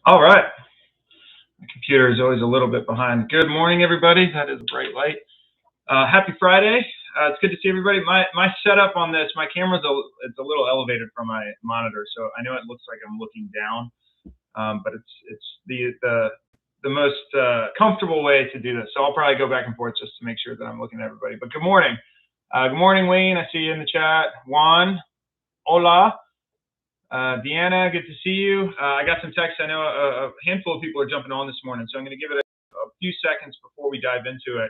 All right. My computer is always a little bit behind. Good morning, everybody. That is a bright light. Happy Friday. It's good to see everybody. My setup on this, my camera's it's a little elevated from my monitor, so I know it looks like I'm looking down, but it's the most comfortable way to do this. So I'll probably go back and forth just to make sure that I'm looking at everybody. But good morning. Good morning, Wayne. I see you in the chat. Juan, hola. Deanna, good to see you. I got some texts. I know a handful of people are jumping on this morning, so I'm going to give it a few seconds before we dive into it.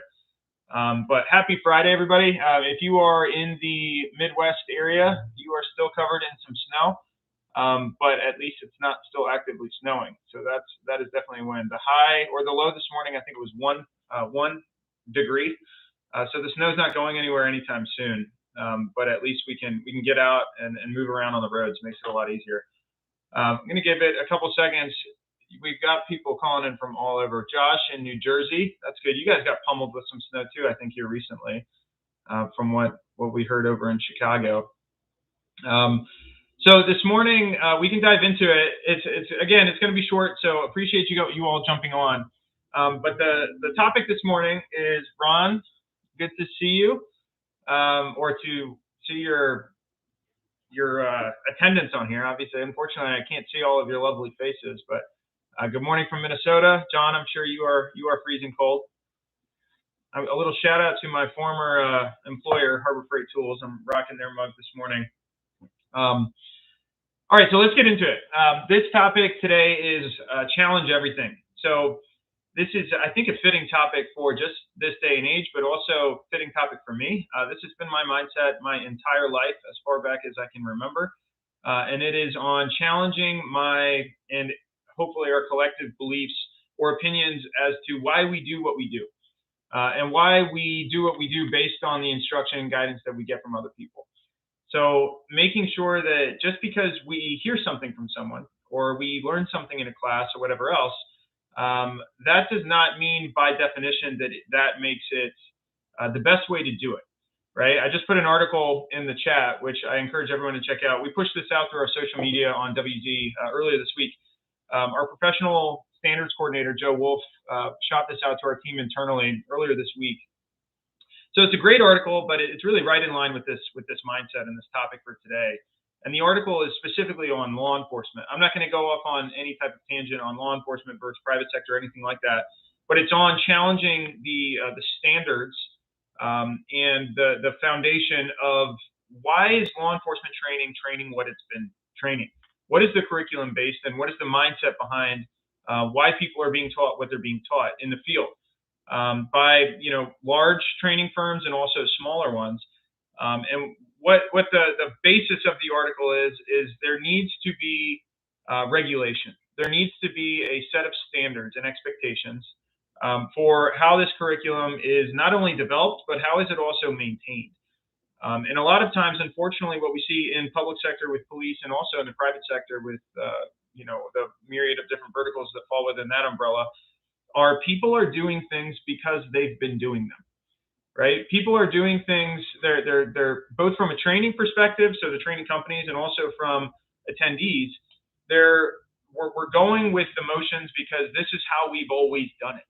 But happy Friday, everybody. If you are in the Midwest area, you are still covered in some snow, but at least it's not still actively snowing. So that is definitely a win. The high or the low this morning, I think it was 1 degree. So the snow's not going anywhere anytime soon. But at least we can get out and move around on the roads. Makes it a lot easier. I'm going to give it a couple seconds. We've got people calling in from all over. Josh in New Jersey. That's good. You guys got pummeled with some snow too, I think, here recently, from what we heard over in Chicago. So this morning we can dive into it. It's going to be short, so appreciate you all jumping on. But the topic this morning is Ron. Good to see you. Or to see your attendance on here. Obviously, unfortunately, I can't see all of your lovely faces, but good morning from Minnesota. John, I'm sure you are freezing cold. A little shout out to my former employer, Harbor Freight Tools. I'm rocking their mug this morning. All right, so let's get into it. This topic today is challenge everything. So this is, I think, a fitting topic for just this day and age, but also fitting topic for me. This has been my mindset my entire life, as far back as I can remember. And it is on challenging my, and hopefully our collective beliefs or opinions as to why we do what we do. And why we do what we do based on the instruction and guidance that we get from other people. So making sure that just because we hear something from someone, or we learn something in a class or whatever else, that does not mean by definition that makes it the best way to do it, right? I just put an article in the chat, which I encourage everyone to check out. We pushed this out through our social media on WZ earlier this week. Our professional standards coordinator, Joe Wolf, shot this out to our team internally earlier this week. So it's a great article, but it's really right in line with this mindset and this topic for today. And the article is specifically on law enforcement. I'm not going to go off on any type of tangent on law enforcement versus private sector or anything like that, but it's on challenging the standards and the foundation of why is law enforcement training what it's been training? What is the curriculum based, and what is the mindset behind why people are being taught what they're being taught in the field by large training firms and also smaller ones, and what the basis of the article is there needs to be regulation. There needs to be a set of standards and expectations for how this curriculum is not only developed, but how is it also maintained. And a lot of times, unfortunately, what we see in public sector with police and also in the private sector with the myriad of different verticals that fall within that umbrella are people are doing things because they've been doing them. Right? People are doing things, they're both from a training perspective, so the training companies, and also from attendees, we're going with the motions because this is how we've always done it,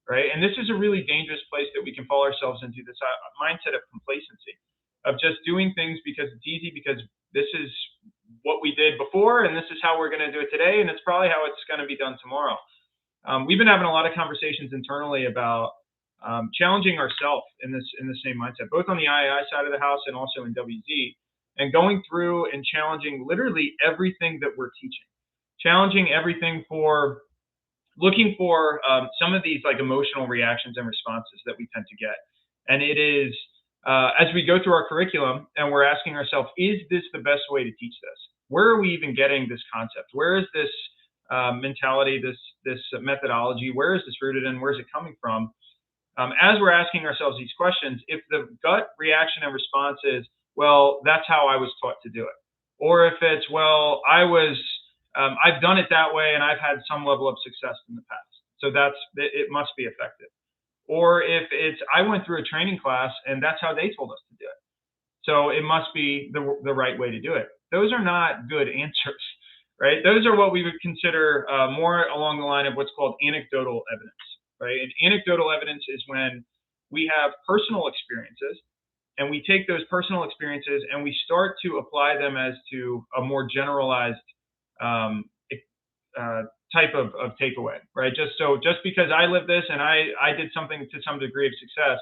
right? And this is a really dangerous place that we can fall ourselves into, this mindset of complacency, of just doing things because it's easy, because this is what we did before, and this is how we're going to do it today, and it's probably how it's going to be done tomorrow. We've been having a lot of conversations internally about challenging ourselves in the same mindset, both on the II side of the house and also in WZ, and going through and challenging literally everything that we're teaching, challenging everything for looking for some of these like emotional reactions and responses that we tend to get. And it is as we go through our curriculum and we're asking ourselves, is this the best way to teach this? Where are we even getting this concept? Where is this mentality, this methodology? Where is this rooted in? Where is it coming from? As we're asking ourselves these questions, if the gut reaction and response is, well, that's how I was taught to do it, or if it's, well, I've done it that way and I've had some level of success in the past, so it must be effective, or if it's, I went through a training class and that's how they told us to do it, so it must be the right way to do it. Those are not good answers. right? Those are what we would consider more along the line of what's called anecdotal evidence, right? And anecdotal evidence is when we have personal experiences and we take those personal experiences and we start to apply them as to a more generalized type of takeaway, right? Just because I live this and I did something to some degree of success,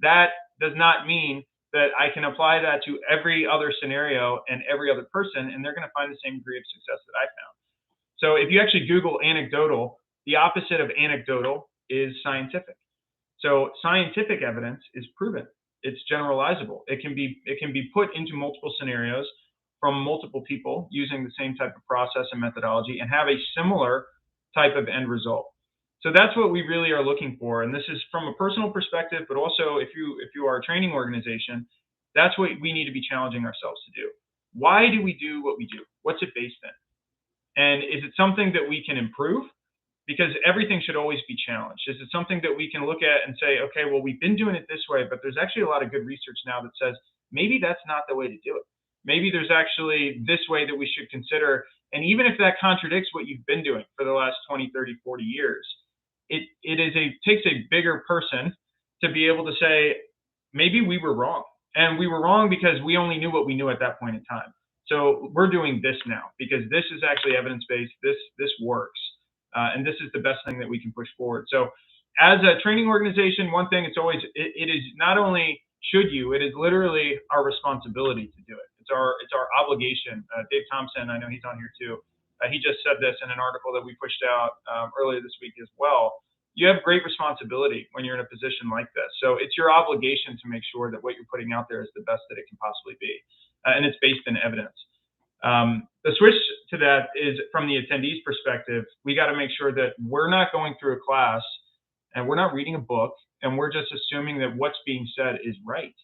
that does not mean that I can apply that to every other scenario and every other person, and they're going to find the same degree of success that I found. So if you actually Google anecdotal, the opposite of anecdotal is scientific. So scientific evidence is proven. It's generalizable. It can be put into multiple scenarios from multiple people using the same type of process and methodology and have a similar type of end result. So that's what we really are looking for. And this is from a personal perspective, but also if you are a training organization, that's what we need to be challenging ourselves to do. Why do we do what we do? What's it based in? And is it something that we can improve? Because everything should always be challenged. Is it something that we can look at and say, okay, well, we've been doing it this way, but there's actually a lot of good research now that says maybe that's not the way to do it. Maybe there's actually this way that we should consider. And even if that contradicts what you've been doing for the last 20, 30, 40 years, it takes a bigger person to be able to say, maybe we were wrong. And we were wrong because we only knew what we knew at that point in time. So we're doing this now because this is actually evidence-based. This works. And this is the best thing that we can push forward. So as a training organization, one thing, it is not only should you, it is literally our responsibility to do it. It's our obligation. Dave Thompson, I know he's on here too. He just said this in an article that we pushed out earlier this week as well. You have great responsibility when you're in a position like this. So it's your obligation to make sure that what you're putting out there is the best that it can possibly be. And it's based in evidence. The switch to that is from the attendees' perspective, we got to make sure that we're not going through a class and we're not reading a book and we're just assuming that what's being said is right,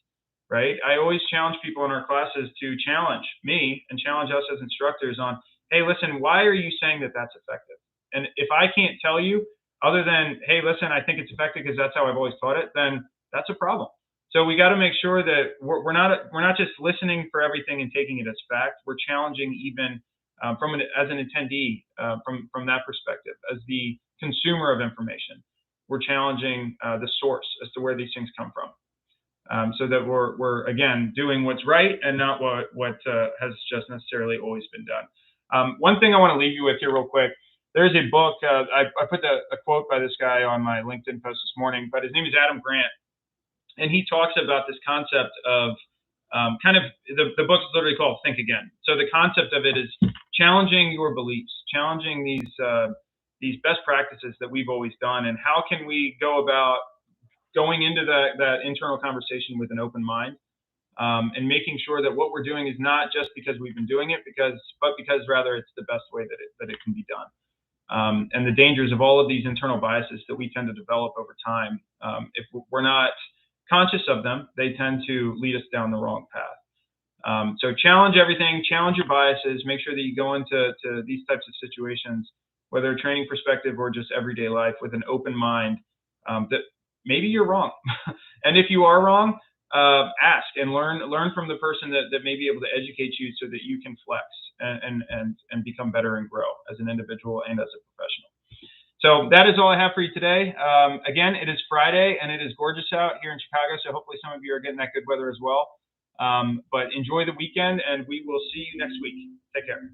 right? I always challenge people in our classes to challenge me and challenge us as instructors on, hey, listen, why are you saying that that's effective? And if I can't tell you other than, hey, listen, I think it's effective because that's how I've always taught it, then that's a problem. So we got to make sure that we're not just listening for everything and taking it as fact. We're challenging even as an attendee from that perspective, as the consumer of information. We're challenging the source as to where these things come from, so that we're again doing what's right and not what has just necessarily always been done. One thing I want to leave you with here real quick. There's a book. I put a quote by this guy on my LinkedIn post this morning, but his name is Adam Grant. And he talks about this concept of kind of the book's literally called Think Again. So the concept of it is challenging your beliefs, challenging these best practices that we've always done, and how can we go about going into that internal conversation with an open mind, and making sure that what we're doing is not just because we've been doing it, but because rather it's the best way that it can be done. And the dangers of all of these internal biases that we tend to develop over time, if we're not conscious of them, they tend to lead us down the wrong path. So challenge everything, challenge your biases, make sure that you go into these types of situations, whether a training perspective or just everyday life, with an open mind, that maybe you're wrong. And if you are wrong, ask and learn from the person that may be able to educate you so that you can flex and become better and grow as an individual and as a professional. So that is all I have for you today. Again, it is Friday and it is gorgeous out here in Chicago. So hopefully some of you are getting that good weather as well. But enjoy the weekend and we will see you next week. Take care.